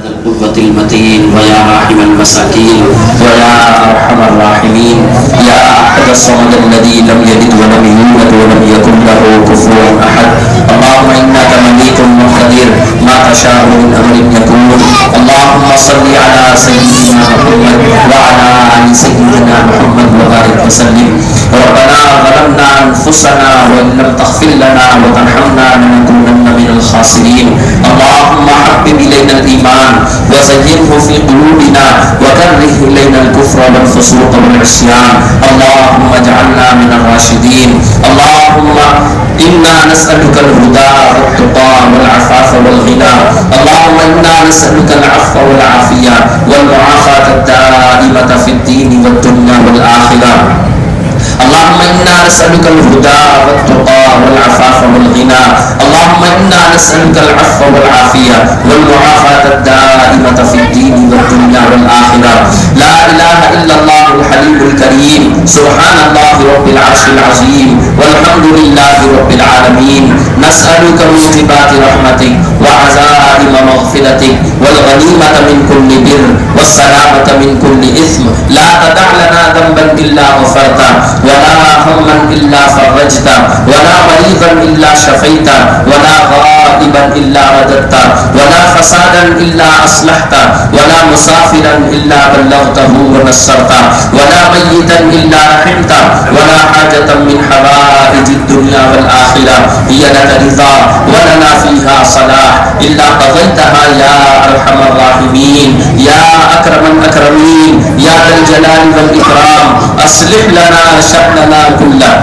ذا القوة المتين ويا راحم المساكين ويا أرحم الراحمين يا أحد الصمد الذي لم يلد ولم يولد ولم يكن له كفوا أحد. اللهم إنك مليك مقتدر ما تشاء من أمر يكون. اللهم صل على سيدنا محمد وعلى آل سيدنا محمد وبارك وسلم. ربنا ظلمنا أنفسنا وإن لم تغفر لنا وترحمنا لنكونن من الخاسرين. اللهم حبب إلينا الإيمان وزينه في قلوبنا وكره إلينا الكفر والفسوق والعصيان. اللهم اجعلنا من الراشدين. اللهم إنا نسألك الهدى والتقى والعفاف والغنى. اللهم إنا نسألك العفو والعافية والمعافاة الدائمة في الدين والدنيا والآخرة. اللهم إنا نسألك الهدى والتقى والعفاف والغنى. اللهم إنا نسألك العفو والعافية والمعافاة الدائمة في الدين والدنيا والآخرة. لا إله إلا الله الحليم الكريم. سبحان الله رب العرش العظيم والحمد لله رب العالمين. نسألك موجبات رحمتك وعزائم مغفرتك والغنيمة من كل بر والسلامة من كل إثم. لا تدع لنا ذنبا إلا غفرته ولا هما إلا فرجته ولا مريضا إلا شفيته ولا غائبا إلا رددته ولا فسادا إلا أصلحته ولا مسافرا إلا بلغته ونصرته ولا ميتا إلا رحمته ولا حاجة من حوائج الدنيا والآخرة هي لك رضا ولنا فيها صلاح إلا قضيتها يا أرحم الراحمين يا أكرم الأكرمين يا ذا الجلال والإكرام. أصلح لنا شأننا كله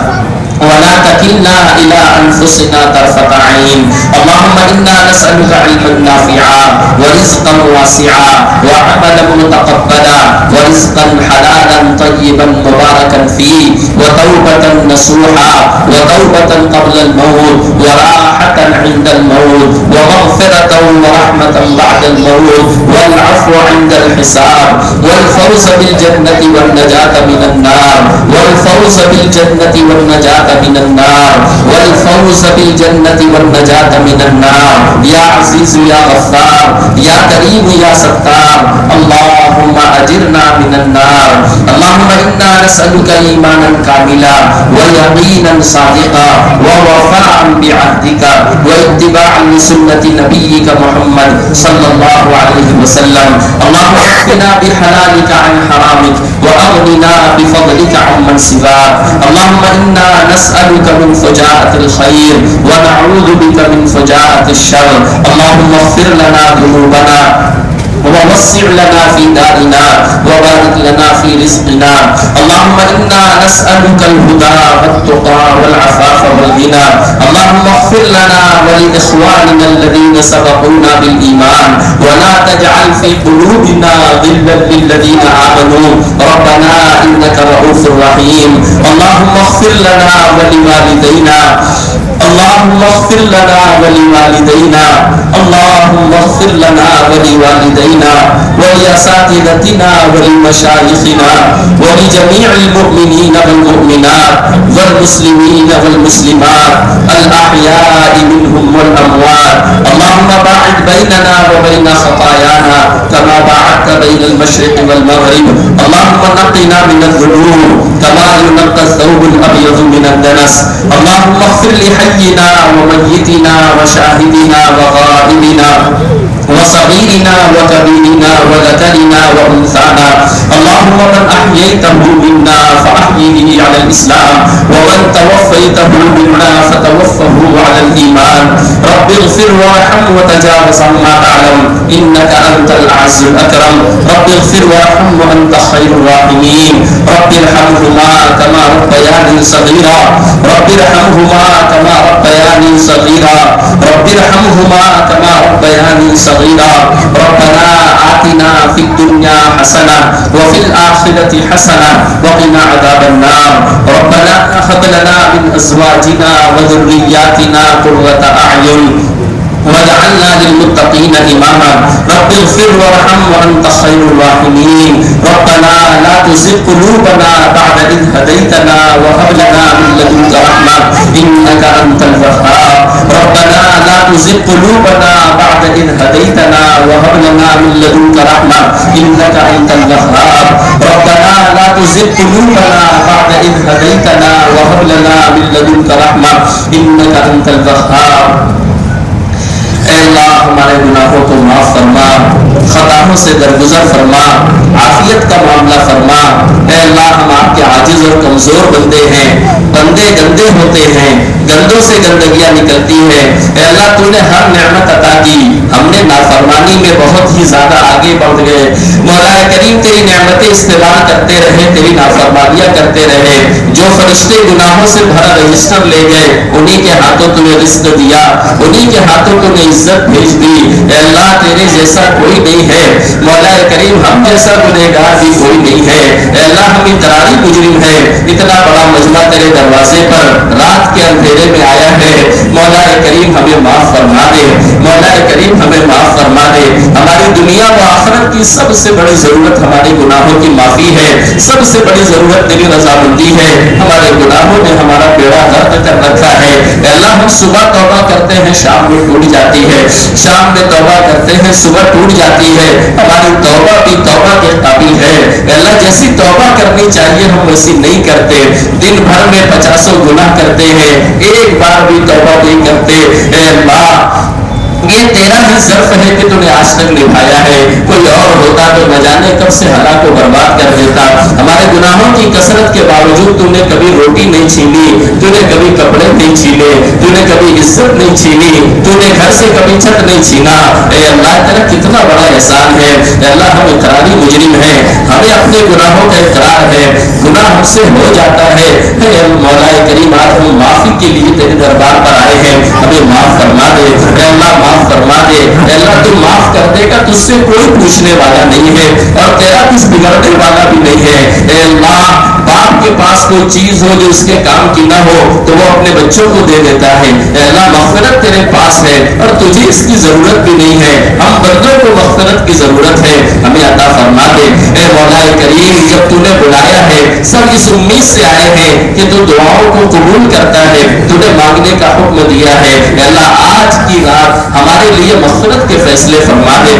ولا تكلنا إلى أنفسنا طرفة عين. اللهم إنا نسألك علما نافعا ورزقا واسعا وعملا متقبلا ورزقا حلالا طيبا مباركا فيه وتوبة نصوحا وتوبة قبل الموت وراحة عند الموت ومغفرة ورحمة بعد الموت والعفو عند الحساب والفوز بالجنة والنجاة من النار والفوز بالجنة والنجاة من النار والفوز بالجنة والنجاة من النار. يا عزيز يا غفار يا كريم يا ستار. اللهم أجرنا من النار. اللهم إنا نسألك إيمانا كاملا ويقينا صادقا ووفاء بعهدك واتباعا لسنة نبيك محمد صلى الله عليه وسلم. اللهم اكفنا بحلالك عن حرامك وأغننا بفضلك عمن سواك. اللهم إنا نسألك من فجاءة الخير ونعوذ بك من فجاءة الشر. اللهم اغفر لنا ذنوبنا ووسع لنا في دارنا وبارك لنا في رزقنا. اللهم إنا نسألك الهدى والتقى والعفاف والغنى. اللهم اغفر لنا ولإخواننا الذين سبقونا بالإيمان ولا تجعل في قلوبنا غلا للذين آمنوا ربنا إنك رؤوف رحيم. اللهم اغفر لنا ولوالدينا. اللهم اغفر لنا ولوالدينا. اللهم اغفر لنا ولوالدينا ولأساتذتنا ولمشايخنا ولجميع المؤمنين والمؤمنات والمسلمين والمسلمات الأحياء منهم والأموات. اللهم باعد بيننا وبين خطايانا كما باعدت بين المشرق والمغرب. اللهم نقنا من الذنوب كما ينقى الثوب الأبيض من الدنس. اللهم اغفر لحينا وميتنا وشاهدنا وغائبنا وصغيرنا وكبيرنا وذكرنا وأنثانا. اللهم من أحييته منا فأحيه على الإسلام ومن توفيته منا فتوفه على الإيمان. رب اغفر وارحم وتجاوز عما تعلم إنك أنت الأعز الأكرم. رب اغفر وارحم وأنت خير الراحمين. رب ارحمهما كما ربياني صغيرا. رب ارحمهما كما ربياني صغيرا. رب ارحمهما كما ربياني صغيرا. ربنا آتنا في الدنيا حسنة وفي الآخرة حسنة وقنا عذاب النار. ربنا هب لنا من أزواجنا وذرياتنا قرة أعين وجعلنا للمتقين إماما رب اغفر وارحم وأنت خير الراحمين ربنا لا تزغ قلوبنا بعد إذ هديتنا وهب لنا من لدنك رحمة إنك أنت الوهاب ربنا لا تزغ قلوبنا بعد إذ هديتنا وهب لنا من لدنك رحمة إنك أنت الوهاب ربنا لا تزغ قلوبنا بعد إذ هديتنا وهب لنا من لدنك رحمة إنك أنت الوهاب اے اللہ ہمارے گناہوں کو معاف فرما خطاؤں سے درگزر فرما عافیت کا معاملہ فرما اے اللہ ہم آپ کے عاجز اور کمزور بندے ہیں بندے گندے ہوتے ہیں گندوں سے گندگیاں نکلتی ہیں اے اللہ تو نے ہر نعمت عطا کی ہم نے نافرمانی میں بہت ہی زیادہ آگے بڑھ گئے مولا کریم تیری نعمتیں استعمال کرتے رہے تیری نافرمانیاں کرتے رہے جو فرشتے گناہوں سے بھرا رجسٹر لے گئے انہی کے ہاتھوں تو نے رزق دیا انہی کے ہاتھوں تو نے عزت بھیج دی اے اللہ تیرے جیسا کوئی نہیں ہے مولا کریم ہم جیسا گنہگار بھی کوئی نہیں ہے اے اللہ ہم اضطراری مجرم ہے اتنا بڑا مجمع تیرے دروازے پر رات کے اندھیرے میں آیا ہے مولا کریم ہمیں معاف فرما دے مولا کریم ہمیں معاف فرما دے ہماری دنیا و آخرت کی سب سے بڑی ضرورت ہمارے گناہوں کی معافی ہے سب سے بڑی ضرورت تیری رضامندی ہے ہمارے گناہوں نے ہمارا بیڑا غرق کر رکھا ہے اے اللہ ہم صبح توبہ کرتے ہیں شام میں ٹوٹ جاتی ہے شام میں توبہ کرتے ہیں صبح ٹوٹ جاتی ہے ہماری توبہ بھی توبہ کے قابل ہے اللہ جیسی توبہ کرنی چاہیے ہم ویسی نہیں کرتے دن بھر میں 50 گناہ کرتے ہیں ایک بار بھی توبہ نہیں کرتے اے اللہ یہ تیرا ہی ظرف ہے کہ تو نے آج تک نبھایا ہے کوئی اور ہوتا تو نہ جانے کب سے ہلاک کو برباد کر دیتا ہمارے گناہوں کی کثرت کے باوجود تو نے کبھی روٹی نہیں چھینی تو نے کبھی کپڑے نہیں چھینے تو نے کبھی عزت نہیں چھینی تو نے گھر سے کبھی چھت نہیں چھینا اے اللہ تیرا کتنا بڑا احسان ہے اے اللہ ہم اقراری مجرم ہیں ہمیں اپنے گناہوں کا اقرار ہے گناہ ہم سے ہو جاتا ہے اے مولا کریم آج ہم معافی کے لیے تیرے دربار پر آئے ہیں ہمیں معاف فرما دے اے اللہ معاف فرما دے اللہ تو معاف کر دے گا تجھ سے کوئی پوچھنے والا نہیں ہے اور تیرا کچھ بگڑنے والا بھی نہیں ہے اے اللہ باپ کے پاس کوئی چیز ہو جو اس کے کام کی نہ ہو تو وہ اپنے بچوں کو دے دیتا ہے اے اللہ مغفرت تیرے پاس ہے اور تجھے اس کی ضرورت بھی نہیں ہے ہم بندوں کو مغفرت کی ضرورت ہے ہمیں عطا فرما دے اے مولا کریم جب تو نے بلایا ہے سب اس امید سے آئے ہیں کہ تو دعاؤں کو قبول کرتا ہے تو نے مانگنے کا حکم دیا ہے اے اللہ آج کی رات ہمارے لیے مغفرت کے فیصلے فرما دے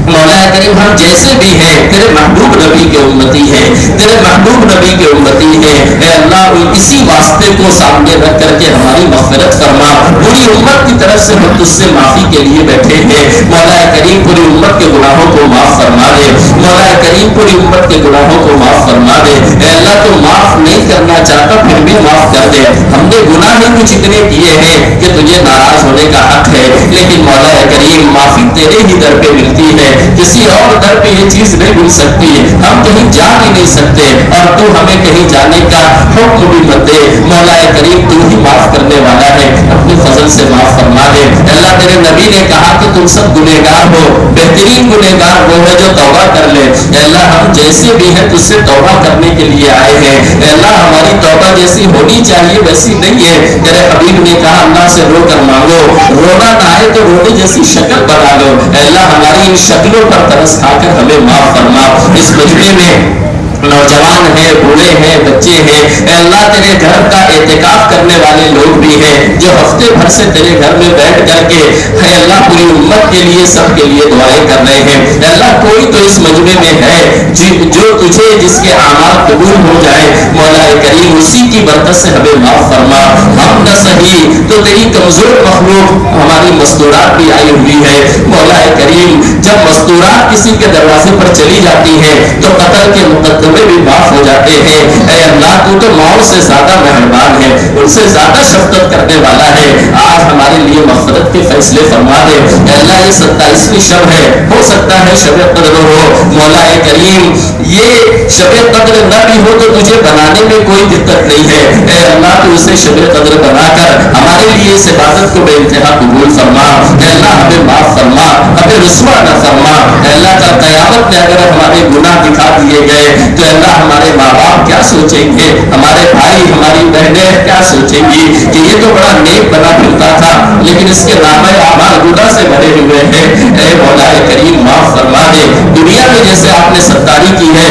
مولا کریم ہم جیسے بھی ہیں تیرے محبوب نبی کے امتی ہیں تیرے محبوب نبی کے امتی ہیں اے اللہ اسی واسطے کو سامنے رکھ کر کے ہماری مغفرت فرما پوری امت کی طرف سے ہم تجھ سے معافی کے لیے بیٹھے ہیں مولا کریم پوری امت کے گناہوں کو معاف فرما دے مولا کریم پوری امت کے گناہوں کو معاف فرما دے اے اللہ تو معاف نہیں کرنا چاہتا پھر بھی معاف کر دے ہم نے گناہ ہی کچھ اتنے کیے ہیں کہ تجھے ناراض ہونے کا حق ہے لیکن مولا کریم معافی تیرے ہی در پہ ملتی ہے کسی اور در پہ یہ چیز نہیں مل سکتی ہم کہیں جا بھی نہیں سکتے اور تو ہمیں کہیں جانے کا حکم بھی مت دے مولا کریم تو ہی معاف کرنے والا ہے اپنے فضل سے معاف فرما دے اللہ تیرے نبی نے کہا کہ تم سب گنہگار ہو بہترین گنہگار وہ ہے جو توبہ کر لے اللہ ہم جیسے بھی ہیں تجھ سے توبہ کرنے کے لیے آئے ہیں اللہ ہماری توبہ جیسی ہونی چاہیے ویسی نہیں ہے تیرے حبیب نے کہا اللہ سے رو کر مانگو رونا نہ آئے تو رونے جیسی شکل بنا لو اللہ ہماری ان شکلوں پر ترس کھا کر ہمیں معاف فرما اس مجمع میں نوجوان ہیں بوڑھے ہیں بچے ہیں اے اللہ تیرے گھر کا اعتکاف کرنے والے لوگ بھی ہیں جو ہفتے بھر سے تیرے گھر میں بیٹھ کر کے اے اللہ پوری امت کے لیے سب کے لیے دعائیں کر رہے ہیں اے اللہ کوئی تو اس مجمع میں ہے جو تجھے جس کے اعمال قبول ہو جائے مولا کریم اسی کی برکت سے ہمیں معاف فرما ہم نہ صحیح تو تیری کمزور مخلوق ہماری مستورات بھی آئی ہوئی ہے مولا کریم جب مستورات کسی کے دروازے پر چلی جاتی ہے تو قتل کے مقدمے بھی معاف ہو جاتے ہیں اے اللہ تو ماؤں سے زیادہ مہربان ہے ان سے زیادہ شفقت کرنے والا ہے آج ہمارے لیے مغفرت کے فیصلے فرما دے اے اللہ یہ 27ویں شب ہے ہو سکتا ہے شب قدر ہو مولا کریم یہ شب قدر نہ بھی ہو تو تجھے بنانے میں کوئی دقت نہیں ہے اے اللہ تو اسے شب قدر بنا کر ہمارے لیے اس عبادت کو بے انتہا قبول فرما اے اللہ ہمیں معاف فرما ہمیں رسوا نہ فرما اے اللہ کا قیامت میں اگر ہمارے گناہ دکھا دیے گئے تو اللہ ہمارے ماں باپ کیا سوچیں گے, ہمارے بھائی ہماری بہنیں کیا سوچیں گی کہ یہ تو بڑا نیک بنا پھرتا تھا لیکن اس کے نامہ اعمال گناہ سے بھرے ہوئے ہیں. اے مولا کریم معاف فرما دے. دنیا میں جیسے آپ نے ستاری کی ہے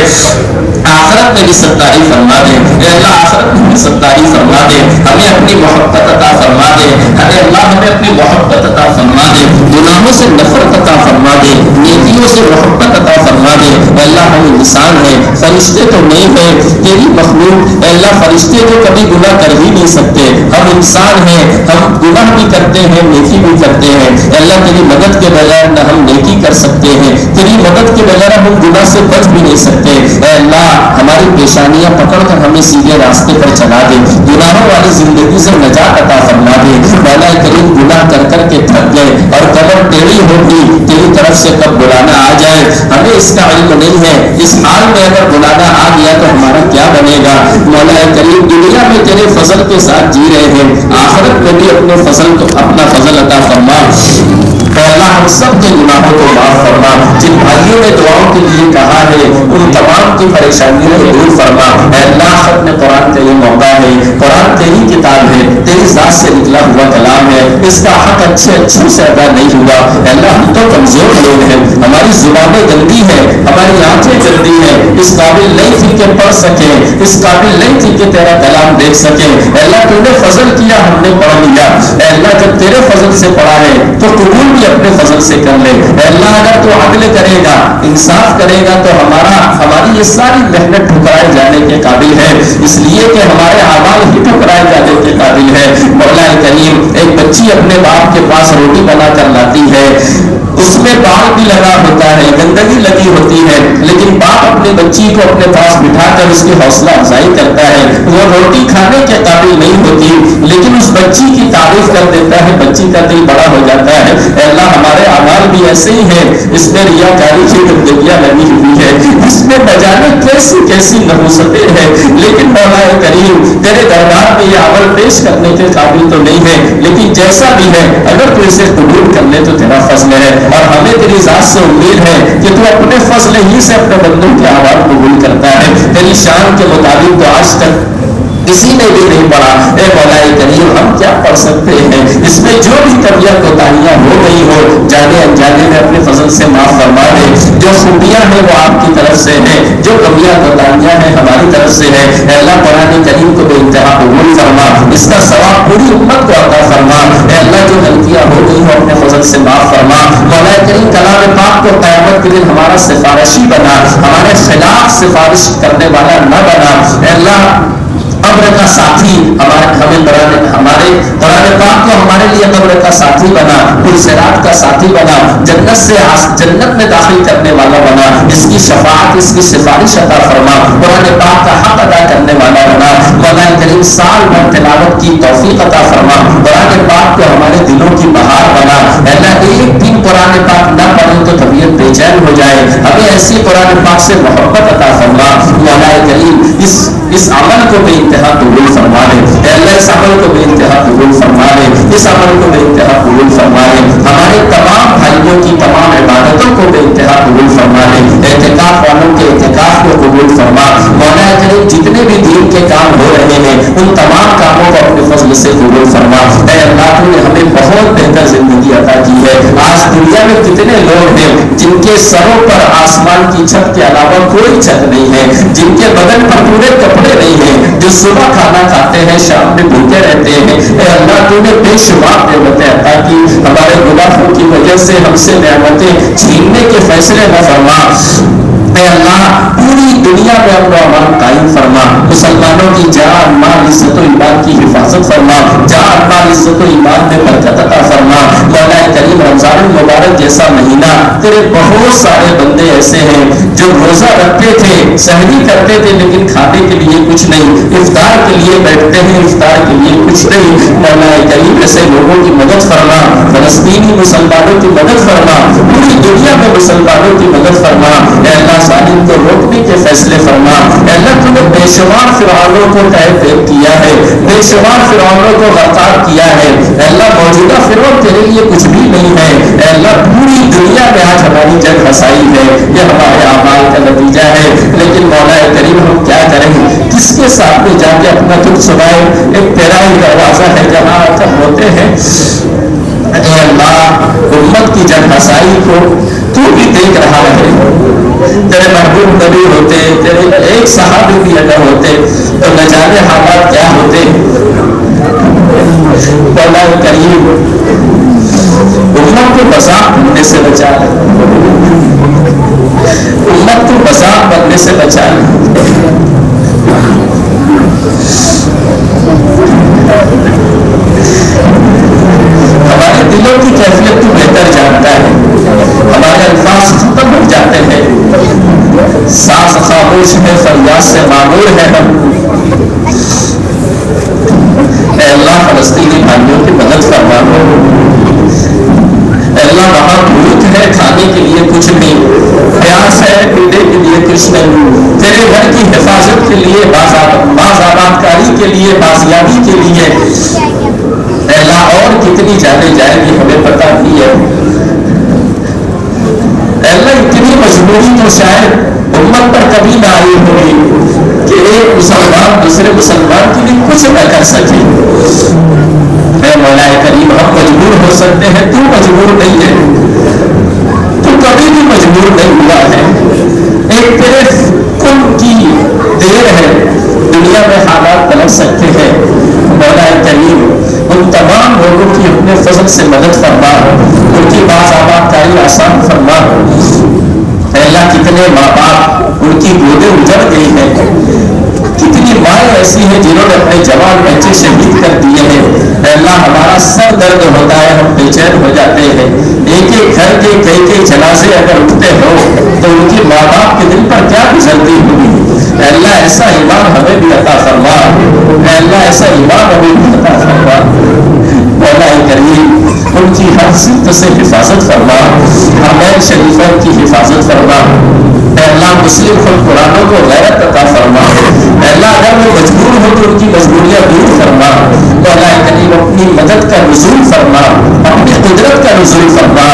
آخرت میں بھی ستاری فرما دے. اے اللہ آخرت میں بھی ستاری فرما دے. ہمیں اپنی محبت عطا فرما دے. ارے اللہ ہمیں اپنی محبت عطا فرما دے. گناہوں سے نفرت عطا فرما دے, نیکیوں سے محبت عطا فرما دے. اے اللہ ہم انسان ہیں, فرشتے تو نہیں ہیں, تیری مخلوق. اے اللہ فرشتے تو کبھی گناہ کر ہی نہیں سکتے. ہم انسان ہیں, ہم گناہ بھی کرتے ہیں نیکی بھی کرتے ہیں. اے اللہ تیری مدد کے بغیر نہ ہم نیکی کر سکتے ہیں, تیری مدد کے بغیر ہم گناہ سے بچ بھی نہیں سکتے. اے اللہ ہماری پیشانیاں پکڑ کر ہمیں سیدھے راستے پر چلا دے. گناہوں والی زندگی سے نجات عطا فرما دے. مولا کریم گناہ کر کر کے تھک گئے اور قبر ٹیڑھی ہوگی, تیری طرف سے کب بلانا آ جائے ہمیں اس کا علم نہیں ہے. اس حال میں اگر بلانا آ گیا تو ہمارا کیا بنے گا. مولا کریم دنیا میں تیرے فضل کے ساتھ جی رہے ہیں, آخرت میں بھی اپنے فضل کو اپنا فضل عطا فرما. اے اللہ ہم سب کے گناہوں کو معاف فرما. جن بھائیوں نے دعاؤں کے لیے کہا ہے ان تمام کی پریشانیوں کو دور فرما. اے اللہ ختم قرآن کا یہ موقع ہے, قرآن تیری کتاب ہے, تیری ذات سے نکلا ہوا کلام ہے, اس کا حق اچھے سے ادا نہیں ہوا. اے اللہ ہم تو کمزور لوگ ہیں, ہماری زبانیں گندی ہیں, ہماری آنکھیں گندی ہیں, اس قابل نہیں تھی کہ پڑھ سکیں, اس قابل نہیں تھی کہ تیرا کلام دیکھ سکیں. اے اللہ تو نے فضل کیا, ہم نے پڑھ لیا. اے اللہ جب تیرے فضل سے پڑھا ہے تو قبول بھی اپنے فضل سے کر لے. اے اللہ اگر تو عدل کرے گا, انصاف کرے گا تو ہماری یہ ساری محنت ٹھکرائے جانے کے قابل ہے, اس لیے کہ ہمارے اعمال ہی ٹھکرائے جانے کے قابل ہے. مولا کریم ایک بچی اپنے باپ کے پاس روٹی بنا کر لاتی ہے, اس میں بال بھی لگا ہوتا ہے, گندگی لگی ہوتی ہے, لیکن باپ اپنے بچی کو اپنے پاس بٹھا کر اس کی حوصلہ افزائی کرتا ہے. وہ روٹی کھانے کے قابل نہیں ہوتی لیکن اس بچی کی تعریف کر دیتا ہے, بچی کا دل بڑا ہو جاتا ہے. اے اللہ ہمارے اعمال بھی ایسے ہی ہیں, اس میں ریاکاری کی گندگیاں لگی ہوئی ہے, اس میں نہ جانے کیسی کیسی نحوستیں ہیں, لیکن مولا کریم تیرے دربار میں یہ عمل پیش کرنے کے قابل تو نہیں ہے, لیکن جیسا بھی ہے اگر تو اسے قبول کر لے تو تیرا فضل ہے. اور ہمیں تیری ذات سے امید ہے کہ تو اپنے فضل ہی سے اپنے بندوں کے آواز قبول کرتا ہے. تیری شان کے مطابق تو آج تک کسی نے بھی نہیں پڑھا. اے مولا کریم ہم کیا پڑھ سکتے ہیں, اس میں جو بھی کمیاں کوتاہیاں ہو گئی ہو جانے انجانے میں اپنے فضل سے معاف فرما دے. جو خوبیاں ہیں وہ آپ کی طرف سے ہیں, جو کمیاں کوتاہیاں ہیں ہماری طرف سے ہے. اے اللہ قرآن کریم کو بے انتہا قبول فرما, اس کا ثواب پوری امت کو عطا فرما. اے اللہ جو غلطیاں ہو گئی ہو اپنے فضل سے معاف فرما. مولا کریم کلام پاک کو قیامت کے دن ہمارا سفارشی بنا, ہمارے خلاف سفارش کرنے والا نہ بنا. اے اللہ قبر کا ساتھی ہمارے قرآن پاک کو ہمارے لیے قبر کا ساتھی بنا, پرصراط کا ساتھی بنا, جنت میں داخل کرنے والا بنا, اس کی شفاعت اس کی سفارش عطا فرما, قرآن پاک کا حق ادا کرنے والا بنا. مولا کریم سال بھر تلاوت کی توفیق عطا فرما, قرآن پاک کو ہمارے دلوں کی بہار بنا. اللہ ایک دن قرآن پاک نہ پڑھیں تو طبیعت بے چین ہو جائے, ہمیں ایسی قرآن پاک سے محبت عطا فرما. مولا کریم اس عمل کو بے انتہا قبول فرما لے. اے اللہ اس عمل کو بے انتہا قبول فرما لے, اس عمل کو بے انتہا قبول فرما لے. ہمارے تمام بھائیوں کی تمام عبادتوں کو بے انتہا قبول فرما لے. اعتکاف والوں کے اعتکاف کو قبول فرما. مولا کریم جتنے بھی دین کے کام ہو رہے ہیں ان تمام کاموں کو اپنے فضل سے قبول فرما. اے اللہ تو نے ہمیں بہت بہتر زندگی عطا کی ہے. آج دنیا میں کتنے لوگ ہیں جن کے سروں پر آسمان کی چھت کے علاوہ کوئی چھت نہیں ہے, جن کے بدن پر پورے کپڑے نہیں ہیں, جو صبح کھانا کھاتے ہیں شام میں بھوکے رہتے ہیں. اے اللہ تو نے بے شمار نعمتیں عطا کی, ہمارے گناہوں کی وجہ سے ہم سے نعمتیں چھیننے کے فیصلے نہ فرما. اے اللہ پوری دنیا میں امن و امان قائم فرما, مسلمانوں کی جان مال عزت و ایمان کی حفاظت فرما, جان مال عزت و ایمان میں برکت عطا فرما. مولا کریم رمضان المبارک جیسا مہینہ تیرے بہت سارے بندے ایسے ہیں جو روزہ روزہ رکھتے تھے، سحری کرتے تھے، لیکن کھانے کے لیے کچھ نہیں، افطار کے لیے بیٹھتے ہیں، افطار کے لیے کچھ نہیں۔ مولا کریم ایسے لوگوں کی مدد فرما، فلسطینی مسلمانوں کی مدد فرما، پوری دنیا میں مسلمانوں کی مدد فرما۔ اے اللہ ظالم کو روکنے کے فیصلے فرما۔ اے اللہ تو نے بے شمار فرعونوں کو تحقیق کیا ہے، بے شمار فرعونوں کو غرقاب کیا ہے۔ اے اللہ موجودہ فرعون تیرے لیے کچھ بھی نہیں ہے۔ اے اللہ پوری دنیا میں آج ہماری جنگ ہسائی ہے، یہ ہمارے اعمال کا نتیجہ ہے، لیکن مولا کریم ہم کیا کریں؟ کس کے سامنے جا کے اپنا دکھ سنائے؟ ایک تیرا ہی دروازہ ہے جہاں آ کر ہوتے ہیں۔ اے اللہ امت کی جنگ ہسائی کو تو بھی دیکھ رہا ہے، تیرے محبوب نبی ہوتے، تیرے ایک صحابی بھی اگر ہوتے تو نہ جانے حالات کیا ہوتے۔ مولا کریم امت کو بساط بننے سے بچا لے، امت کو بساط بننے سے بچا لے۔ ہمارے دلوں کی کیفیت تو بہتر جانتا ہے، ہمارے الفاظ ختم ہو جاتے ہیں، سانس خاموش ہے، فریاد سے معمور ہے ہم۔ اے اللہ فلسطینی بھائیوں کی مدد فرما۔ اے اللہ وہاں بھوک ہے، کھانے کے لیے کچھ نہیں، پیاس ہے، پینے کے لیے کچھ نہیں، تیرے گھر کی حفاظت کے لیے، باز آباد کاری کے لیے، بازیابی کے لیے اے اللہ اور کتنی جانے جائے گی ہمیں پتہ نہیں ہے۔ اے اللہ اتنی مجبوری تو شاید امت پر کبھی نہ آئی ہوگی کہ ایک مسلمان دوسرے مسلمان کے لیے کچھ نہ کر سکے۔ اے مولا کریم ہم مجبور ہو سکتے ہیں، تو مجبور نہیں ہے، تو کبھی بھی مجبور نہیں ہوا ہے۔ ایک تیرے کن کی دیر ہے، دنیا میں حالات پلٹ سکتے ہیں۔ مولا کریم ان تمام لوگوں کی اپنے فضل سے مدد فرما، ان کی باز آباد کاری آسان فرما۔ اے اللہ کتنے ماں باپ ان کی گودیں اجڑ گئی ہیں، کتنی مائیں ایسی ہیں جنہوں نے اپنے جوان بچے شہید کر دیے ہیں۔ اے اللہ ہمارا سر درد ہوتا ہے، ہم بے چین ہو جاتے ہیں۔ ایک ایک گھر کے کئی جنازے اگر اٹھتے ہو تو ان کی ماں باپ کے دل پر کیا گزرتی ہوگی۔ اے اللہ ایسا ایمان ہمیں بھی عطا فرما، اے اللہ ایسا ایمان ہمیں بھی عطا فرما۔ مولا کریم ان کی ہر صفت سے حفاظت فرما، حرمین شریفین کی حفاظت فرما۔ اے اللہ مسلم خود قرآنوں کو غیرت عطا فرما۔ اے اللہ اگر وہ مجبور ہو تو ان کی مجبوریاں دور فرما۔ مولا کریم اپنی مدد کا نزول فرما، اپنی قدرت کا نزول فرما۔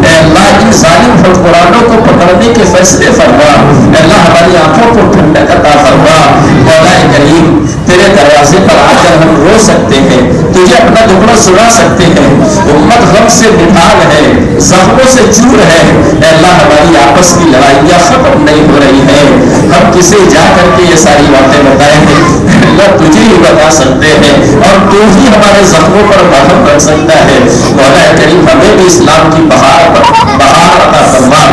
اے اللہ ان ظالم خود قرآنوں کو پکڑنے کے فیصلے فرما۔ اے اللہ ہماری آنکھوں کو ٹھنڈک عطا فرما۔ مولا کریم تیرے دروازے پر آ کر ہم رو سکتے ہیں، تجھے اپنا دکڑا سنا سکتے ہیں۔ امت غم سے نڈھال ہے، زخموں سے چور ہے۔ اے اللہ ہماری آپس کی لڑائیاں ختم نہیں ہو رہی ہیں، ہم کسے جا کر کے یہ ساری باتیں بتائیں گے؟ اللہ تجھے ہی بتا سکتے ہیں، اور تو ہی ہمارے زخموں پر مرہم بن سکتا ہے۔ مولا کریم ہمیں بھی اسلام کی بہار عطا فرما،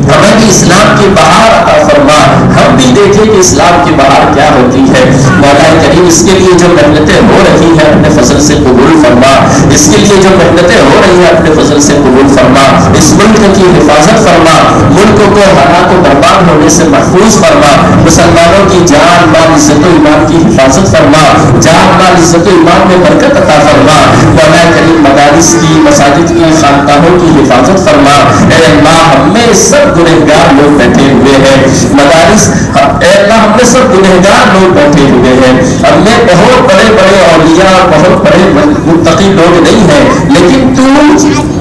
ہمیں بھی اسلام کی بہار عطا فرما، ہم بھی دیکھیں کہ اسلام کی بہار کیا ہوتی ہے۔ مولا کریم اس کے لیے جو محنتیں ہو رہی ہیں اپنے فضل سے قبول فرما، اس کے لیے جو محنتیں ہو رہی ہیں اپنے فضل سے قبول فرما۔ اس ملک کی حفاظت فرما، ملک کو ہلاک و برباد ہونے سے محفوظ فرما، مسلمانوں کی جان مال عزت و ایمان کی حفاظت فرما، جان مال عزت و ایمان میں برکت عطا فرما۔ مولا کریم مدارس کی، مساجد کی، خانقاہوں کی حفاظت فرما۔ اے اللہ ہم میں سب گنہگار لوگ بیٹھے ہوئے ہیں، مدارس اے اللہ ہم میں سب گنہگار لوگ بیٹھے ہوئے ہیں، ہم میں بہت بڑے بڑے اولیاء، بہت بڑے متقی لوگ نہیں ہیں، لیکن تو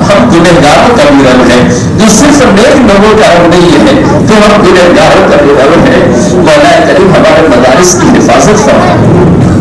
ہم گنہگاروں کا بھی رب ہے، جو صرف نیک لوگوں کا رب نہیں ہے، تو ہم گنہگاروں کا بھی رب ہے۔ مولا کریم ہمارے مدارس کی حفاظت فرما،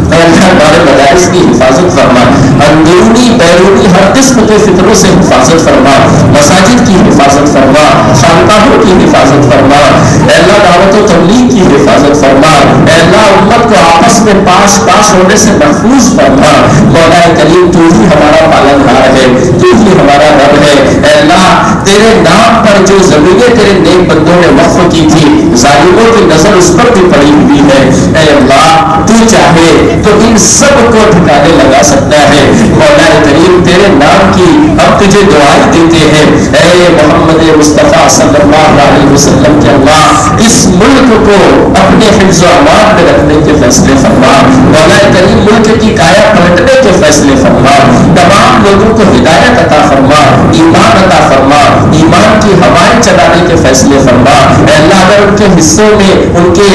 ہمارے مدارس کی حفاظت فرما، اندرونی بیرونی ہر قسم کے فتنوں سے حفاظت فرما، مساجد کی حفاظت فرما، خانقاہوں کی حفاظت فرما۔ اے اللہ دعوت و تبلیغ کی حفاظت فرما۔ اے اللہ امت کو آپس میں پاس ہونے سے محفوظ فرما۔ مولا کریم تو ہی ہمارا پالنہار ہے، تو ہی ہمارا رب ہے۔ اے اللہ تیرے نام پر جو زمینیں تیرے نیک بندوں نے وقف کی تھی، ظالموں کی نظر اس پر بھی پڑی ہوئی ہے، اے اللہ تو تو چاہے تو ان سب کو ٹھکانے لگا سکتا ہے۔ مولا کریم تیرے نام کی ہم تجھے دعائیں دیتے ہیں، اے محمد مصطفیٰ صلی اللہ علیہ وسلم کے اللہ اس ملک کو اپنے حفظ و امان میں رکھنے کے فیصلے فرما۔ مولا کریم ملک کی کایا پلٹنے کے فیصلے فرما، تمام لوگوں کو ہدایت عطا فرما، ایمان عطا فرما، ایمان کی ہوائیں چلانے کے فیصلے فرما۔ اے اللہ اگر ان کے حصوں میں ان کے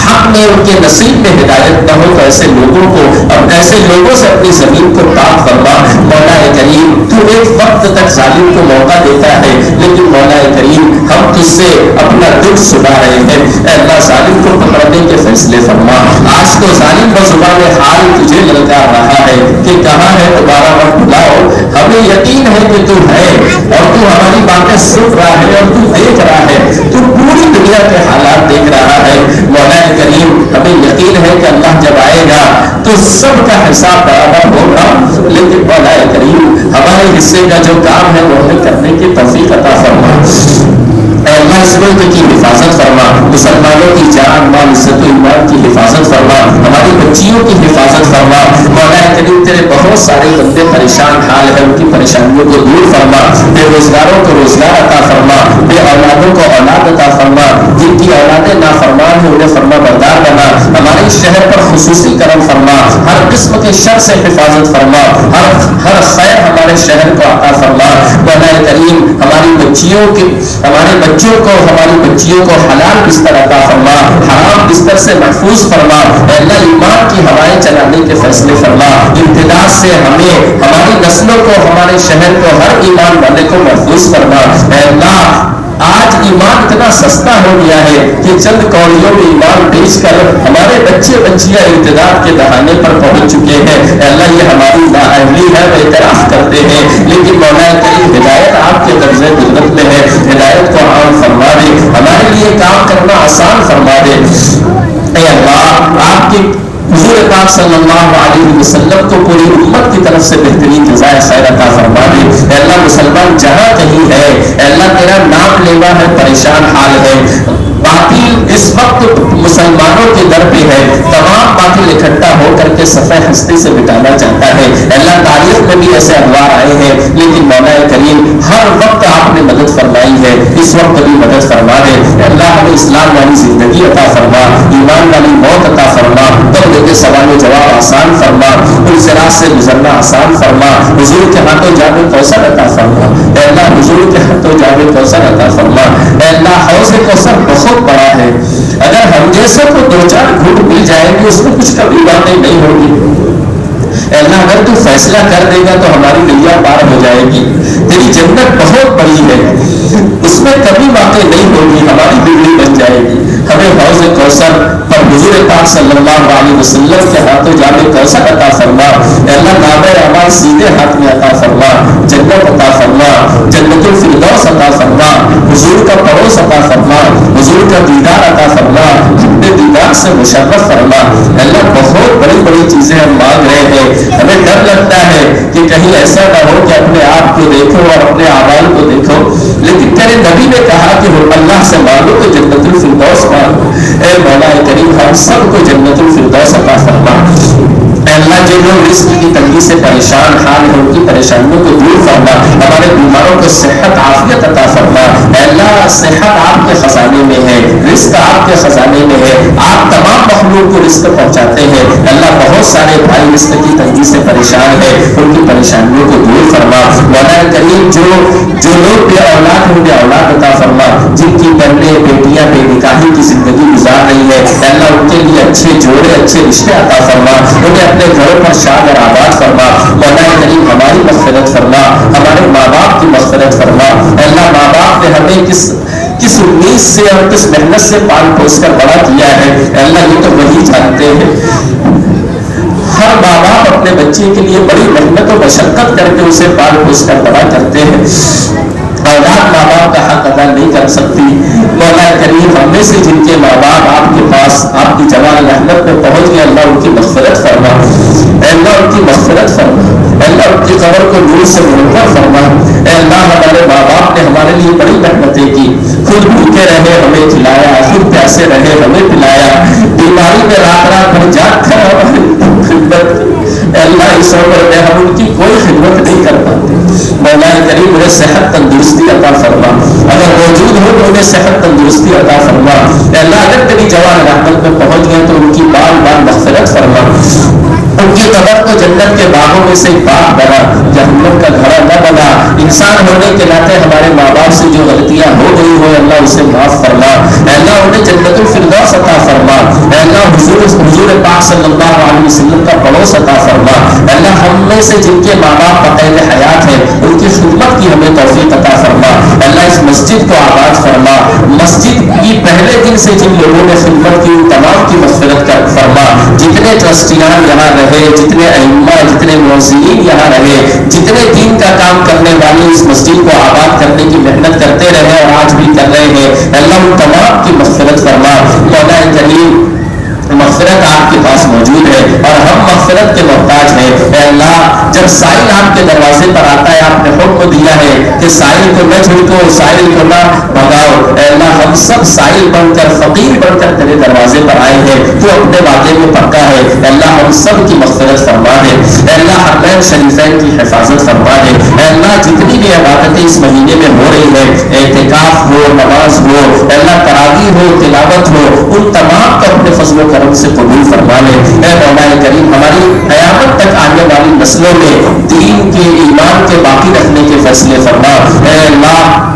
حق میں ان کے نصیب میں ہدایت نہ ہو تو ایسے لوگوں کو اب ایسے لوگوں سے اپنی زمین کو پاک فرما۔ مولا کریم تو ایک وقت تک ظالم کو موقع دیتا ہے، لیکن مولا کریم ہم تجھ سے اپنا دکھ سنا رہے ہیں، اے اللہ ظالم کو پکڑنے کے فیصلے فرما۔ آج تو ظالم بزبان حال تجھے للکار رہا ہے کہ کہاں ہے تمہارا وقت بلاؤ، ہمیں یقین ہے کہ تو ہے اور تو ہماری باتیں سن رہا ہے اور تو دیکھ رہا ہے، تو پوری دنیا کے حالات دیکھ رہا ہے۔ مولا کریم ہمیں یقین ہے کہ اللہ جب آئے گا تو سب کا حساب برابر ہوگا، لیکن مولا کریم ہمارے حصے کا جو کام ہے وہ ہمیں کرنے کی توفیق عطا فرما۔ اے اللہ اس ملک کی حفاظت فرما، مسلمانوں کی جان مال عزت و ایمان کی حفاظت فرما، ہماری بچیوں کی حفاظت فرما۔ مولا کریم تیرے بہت سارے بندے پریشان حال ہیں، ان کی پریشانیوں کو دور فرما، بے روزگاروں کو روزگار عطا فرما، بے اولادوں کو اولاد عطا فرما، جن کی اولادیں نافرمان ہیں انہیں فرما بردار بنا، ہمارے شہر پر خصوصی کرم فرما، ہر قسم کے شر سے حفاظت فرما، ہر خیر ہمارے شہر کو عطا فرما۔ مولا کریم ہماری بچیوں ہماری بچیوں کو حلال بستر عطا فرما، حرام بستر سے محفوظ فرما۔ اے اللہ ایمان کی ہوائیں چلانے کے فیصلے فرما، امتداد سے ہمیں ہماری نسلوں کو ہمارے شہر کو ہر ایمان والے کو محفوظ فرما۔ اے اللہ آج ایمان اتنا سستا ہو گیا ہے کہ چند کوڑیوں میں ایمان بیچ کر ہمارے بچے بچیاں امتداد کے دہانے پر پہنچ چکے ہیں۔ اے اللہ یہ ہماری نااہلی ہے، وہ اعتراف کرتے ہیں، لیکن مولا کریم ہدایت آپ کے درجے قدرت میں ہے، ہدایت کو عام فرما دے، ہمارے لیے کام کرنا آسان فرما دے۔ اے اللہ آپ کی حضور پاک صلی اللہ علیہ وسلم کو پوری امت کی طرف سے بہترین جزائے خیر عطا فرما دے۔ اے اللہ مسلمان جہاں کہیں ہے، اے اللہ تیرا نام لیوا ہے، پریشان حال ہے، باطل اس وقت مسلمانوں کے در پہ ہے، تمام باطل اکٹھا ہو کر کے صفحہ ہستی سے مٹانا چاہتا ہے۔ اے اللہ تاریخ میں بھی ایسے انوار آئے ہیں، لیکن مولا کریم ہر وقت آپ نے مدد فرمائی ہے، اس وقت بھی مدد فرما دے۔ اے اللہ ہمیں اسلام والی زندگی عطا فرما، ایمان والی موت عطا فرما، قبر کے سوال و جواب آسان فرما، ان صراط سے گزرنا آسان فرما، حضور کے ہاتھوں جام کوثر عطا فرما۔ اے اللہ حضور کے ہاتھوں جام کوثر عطا فرما۔ اے اللہ حوض کوثر بہت بڑا ہے، اگر ہم جیسے کو دو چار گھوٹ مل جائیں گے اس میں کچھ کبھی باتیں نہیں ہوگی۔ اے اللہ اگر تو فیصلہ کر دے گا تو ہماری نیا پار ہو جائے گی، تیری جنت بہت بڑی ہے، اس میں کبھی باتیں نہیں ہوگی، ہماری بگڑی بن جائے گی۔ ہمیں حوض کوثر پر حضور پاک صلی اللہ علیہ وسلم کے ہاتھوں جام کوثر عطا فرما۔ اے اللہ نامہ اعمال سیدھے ہاتھ میں عطا فرما، جنت عطا فرما، جنت الفردوس عطا فرما، حضور کا پڑوس عطا فرما، حضور کا دیدار عطا فرما، اپنے دیدار سے مشرف فرما۔ اے اللہ بہت بڑی بڑی چیزیں ہم مانگ رہے ہیں، ہمیں ڈر لگتا ہے کہ کہیں ایسا نہ ہو کہ اپنے آپ کو دیکھو اور اپنے اعمال کو دیکھو، لیکن تیرے نبی نے کہا کہ اللہ سے مانگو تو جنت الفردوس مانگو۔ اے مولا کریم ہم سب کو جنت الفردوس عطا فرما۔ اے اللہ جو لوگ رزق کی تنگی سے پریشان حال ہیں ان کی پریشانیوں کو دور فرما، ہمارے بیماروں کو صحت عافیت عطا فرما۔ اے اللہ صحت آپ کے خزانے میں ہے، رزق آپ کے خزانے میں ہے، آپ تمام مخلوق کو رزق پہنچاتے ہیں۔ اللہ بہت سارے بھائی رزق کی تنگی سے پریشان ہیں، ان کی پریشانیوں کو دور فرما۔ مولا کریم جو لوگ بے اولاد ہیں انہیں اولاد عطا فرما، جن کی بہنیں بیٹیاں بے نکاحی کی زندگی گزار رہی ہے، اے اللہ ان کے لیے اچھے جوڑے اچھے رشتے عطا فرما، انہیں اپنے گھروں پر شاد اور آباد فرما۔ مولا کریم ہماری مغفرت فرما، ہمارے ماں باپ کی مغفرت فرما۔ اے اللہ ماں باپ نے ہمیں کس امید سے اور کس محنت سے پال پوس کر بڑا کیا ہے، اے اللہ یہ تو وہی جانتے ہیں۔ ہر ماں باپ اپنے بچے کے لیے بڑی محنت و مشقت کر کے اسے پال پوس کر بڑا کرتے ہیں، اولاد ماں باپ کا حق ادا نہیں کر سکتی۔ مولا کریم ہم میں سے جن کے ماں باپ آپ کے پاس آپ کی جمال رحمت میں پہنچ گئے، اللہ ان کی مغفرت فرما، اے اللہ ان کی مغفرت فرما، اے اللہ ان کی قبر کو نور سے منور فرما۔ اے اللہ ہمارے ماں باپ نے ہمارے لیے بڑی محنتیں کی، خود بھوکے رہے ہمیں کھلایا، خود پیاسے رہے ہمیں پلایا، بیماری میں رات رات بھر جاگ کر ہماری خدمت کی۔ اللہ اس عمر میں ہم ان کی کوئی خدمت نہیں کر پاتے، مولا کریم انہیں صحت تندرستی عطا فرما، اگر موجود ہو تو انہیں صحت تندرستی عطا فرما۔ اللہ اگر تیری جوان رحمت میں پہنچ گئے تو ان کی بار بار مغفرت فرما، ان کی قبر کو جنت کے باغوں میں سے ایک باغ بنا، جہنم کا گھڑا نہ بنا۔ انسان ہونے کے ناطے ہمارے ماں باپ سے جو غلطیاں ہو گئی ہو اللہ اسے معاف فرما، اللہ انہیں جنت الفردوس عطا فرما، اللہ حضور پاک صلی اللہ علیہ وسلم کا پڑوس عطا فرما، اللہ ہم میں سے جن کے ماں باپ بقید حیات ہیں ان کی خدمت کی ہمیں توفیق عطا فرما، اللہ اس مسجد کو آباد فرما، مسجد کی پہلے دن سے جن لوگوں نے خدمت کی ان تمام کی مغفرت کر فرما، جتنے ٹرسٹیان یہاں رہے، جتنے ائمہ، جتنے موزین یہاں رہے، جتنے دین کا کام کرنے والے اس مسجد کو آباد کرنے کی محنت کرتے رہے اور آج بھی کر رہے ہیں، اللہ ان تمام کی مغفرت فرما۔ مولا کریم مغفرت آپ کے پاس موجود ہے اور ہم مغفرت کے محتاج ہیں، اے اللہ جب سائل آپ کے دروازے پر آتا ہے آپ نے حکم دیا ہے کہ سائل کو نہ جھڑکو، سائل کو نہ بھگاؤ، اے اللہ ہم سب سائل بن کر فقیر بن کر تیرے دروازے پر آئے ہیں، تو اپنے وعدے میں پکا ہے، اے اللہ ہم سب کی مغفرت فرما دے، اے اللہ حرمین شریفین کی حفاظت فرما دے، اے اللہ جتنی بھی عبادتیں اس مہینے میں ہو رہی ہیں، اعتکاف ہو، نماز ہو، اے اللہ تراویح ہو، تلاوت ہو، ان تمام کو اپنے فضل و کرم سے قبول فرما لے۔ اے مولا کریم ہماری قیامت تک آنے والی نسلوں میں دین کے ایمان کے باقی رکھنے کے فیصلے فرما، اے اللہ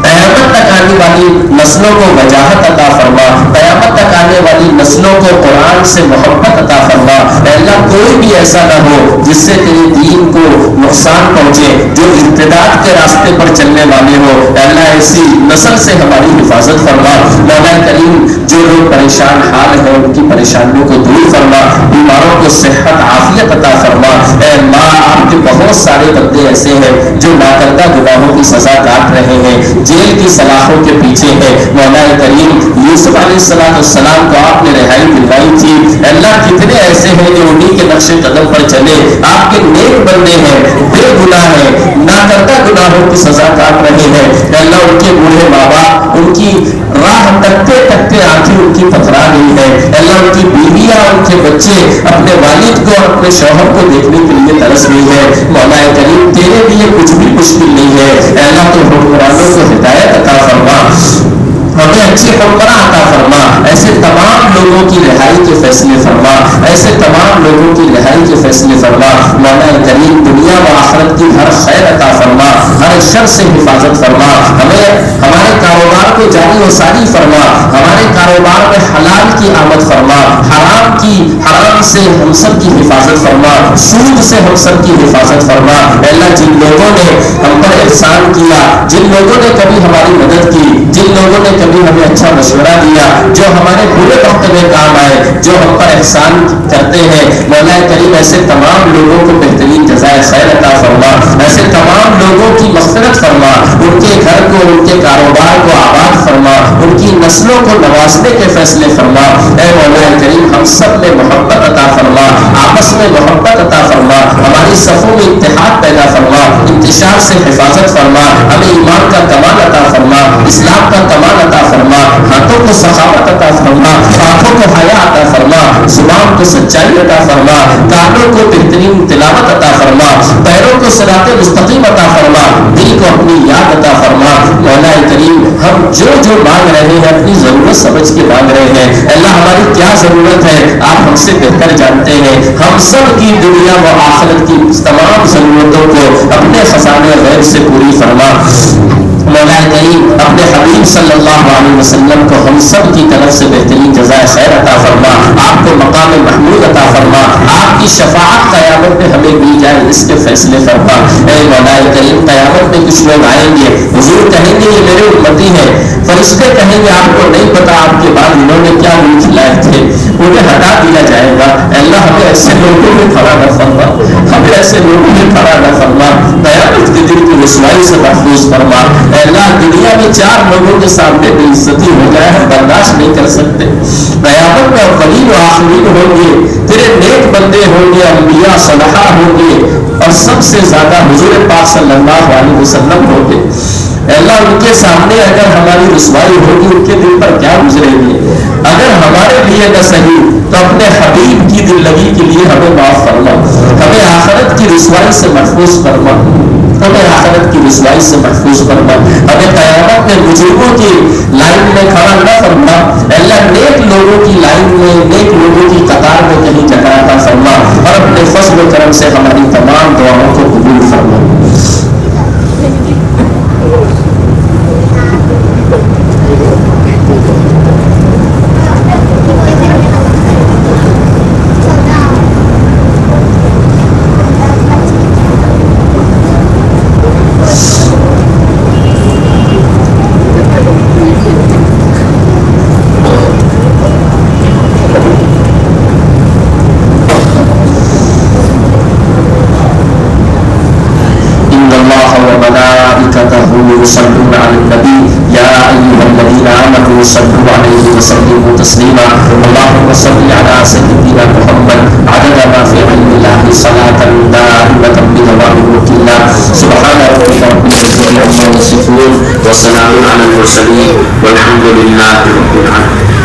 قیامت تک آنے والی نسلوں کو وجاہت عطا فرما، قیامت تک آنے والی نسلوں کو قرآن سے محبت عطا فرما، اے اللہ کوئی بھی ایسا نہ ہو جس سے تیرے دین کو نقصان پہنچے، جو ارتداد کے راستے پر چلنے والے ہو، اے اللہ ایسی نسل سے ہماری حفاظت فرما۔ مولا کریم جو لوگ پریشان حال ہیں ان کی پریشانیوں کو دور فرما، بیماروں کو صحت عافیت عطا فرما، اے اللہ آپ کے بہت سارے بندے ایسے ہیں جو ناکردہ گناہوں کی سزا کاٹ رہے ہیں، جیل کی سلاخوں کے پیچھے ہے، مولا کریم یوسف علیہ السلام کو آپ نے رہائی دلوائی تھی، اللہ کتنے ایسے ہیں جو انہی کے نقش قدم پر چلے، آپ کے نیک بندے ہیں، بے گناہ ہیں، ناکردہ گناہوں کی سزا کاٹ رہے ہیں، اللہ ان کے بوڑھے ماں باپ ان کی راہ تکتے تکتے آنکھیں ان کی پتھرا گئی ہے، اللہ ان کی بیویاں ان کے بچے اپنے والد کو اور اپنے شوہر کو دیکھنے کے لیے ترس گئی ہے، مولا کریم تیرے لیے کچھ بھی مشکل نہیں ہے، اللہ تو حکمرانوں کو ہدایت عطا فرما، ہمیں اچھے حکمراں عطا فرما، ایسے تمام لوگوں کی رہائی کے فیصلے فرما، ایسے تمام لوگوں کی رہائی کے فیصلے فرما، مولا کریم دنیا و آخرت کی ہر خیر عطا فرما، ہر شر سے حفاظت فرما، ہمیں ہمارے کاروبار کو جاری و ساری فرما، ہمارے کاروبار میں حلال کی آمد فرما، حرام سے ہم سب کی حفاظت فرما، سود سے ہم سب کی حفاظت فرما، اللہ جن لوگوں نے ہم پر احسان کیا، جن لوگوں نے کبھی ہماری مدد کی، جن لوگوں نے کبھی ہمیں اچھا مشورہ دیا، جو ہمارے برے وقت میں کام آئے، جو ہم پر احسان کرتے ہیں، مولا کریم ایسے تمام لوگوں کو بہترین جزائے خیر عطا فرما، ایسے تمام لوگوں کی مغفرت فرما، ان کے گھر کو ان کے کاروبار کو آباد فرما، ان کی نسلوں کو نوازنے کے فیصلے فرما، اے مولا کریم ہم سب میں محبت عطا فرما، آپس میں محبت عطا فرما، ہماری صفوں میں اتحاد پیدا فرما، انتشار سے حفاظت فرما، ہمیں ایمان کا کمال عطا فرما، اسلام کا کمال عطا فرما، ہاتھوں کو سخاوت عطا فرما، آنکھوں کو حیا عطا فرما، زبان کو سچائی عطا فرما، کانوں کو بہترین تلاوت عطا فرما، پیروں کو صراط مستقیم عطا فرما، دل کو اپنی یاد عطا فرما، مولا کریم ہم جو مانگ رہے ہیں اپنی ضرورت سمجھ کے مانگ رہے ہیں، اللہ ہماری کیا ضرورت ہے آپ ہم سے بہتر جانتے ہیں، ہم سب کی دنیا و آخرت کی تمام ضرورتوں کو اپنے خزانے غیب سے پوری فرما، مولا کریم اپنے حبیب صلی اللہ علیہ وسلم کو ہم سب کی طرف سے بہترین جزائے خیر عطا فرما، آپ کو مقام محمود عطا فرما، آپ کی شفاعت قیامت میں ہمیں دی جائے اس کے فیصلے فرما، اے مولا کریم قیامت میں کچھ لوگ آئیں گے، حضور کہیں گے یہ میرے امتی ہیں، فرشتے کہیں گے آپ کو نہیں پتا آپ کے بعد انہوں نے کیا منہ کھلائے تھے، انہیں ہٹا دیا جائے گا، اللہ ہمیں ایسے لوگوں میں کھڑا نہ فرما، ہمیں ایسے لوگوں میں کھڑا نہ فرما، قیامت کے دن کی رسوائی سے محفوظ فرما، اے اللہ دنیا میں 4 لوگوں کے سامنے بے عزتی ہو جائے ہم برداشت نہیں کر سکتے، قیامت میں اولین و آخرین ہوں گے، تیرے نیک بندے ہوں گے، انبیاء صالحہ ہوں گے، اور سب سے زیادہ حضور پاک صلی اللہ علیہ وسلم ہوگے. اللہ ان کے سامنے اگر ہماری رسوائی ہوگی ان کے دل پر کیا گزرے گی. اگر ہمارے لیے نہ صحیح تو اپنے حبیب کی دل لگی کے لیے ہمیں معاف فرما, ہمیں آخرت کی رسوائی سے محفوظ فرما, ہمیں آخرت کی رسوائی سے محفوظ فرما, ہمیں قیامت میں بزرگوں کی لائن میں کھڑا نہ فرما. اللہ نیک لوگوں کی لائن میں, نیک لوگوں کی قطار میں کہیں جگہ عطا فرما, اور اپنے فضل و کرم سے ہماری تمام دعاؤں کو قبول فرما. يصلون على النبي يا أيها الذين آمنوا صلوا عليه وسلموا تسليما. اللهم صل على سيدنا محمد عدد ما في علم الله صلاة دائمة بدوام ملك الله. سبحان ربك رب العزة عما يصفون وسلام على المرسلين والحمد لله رب العالمين.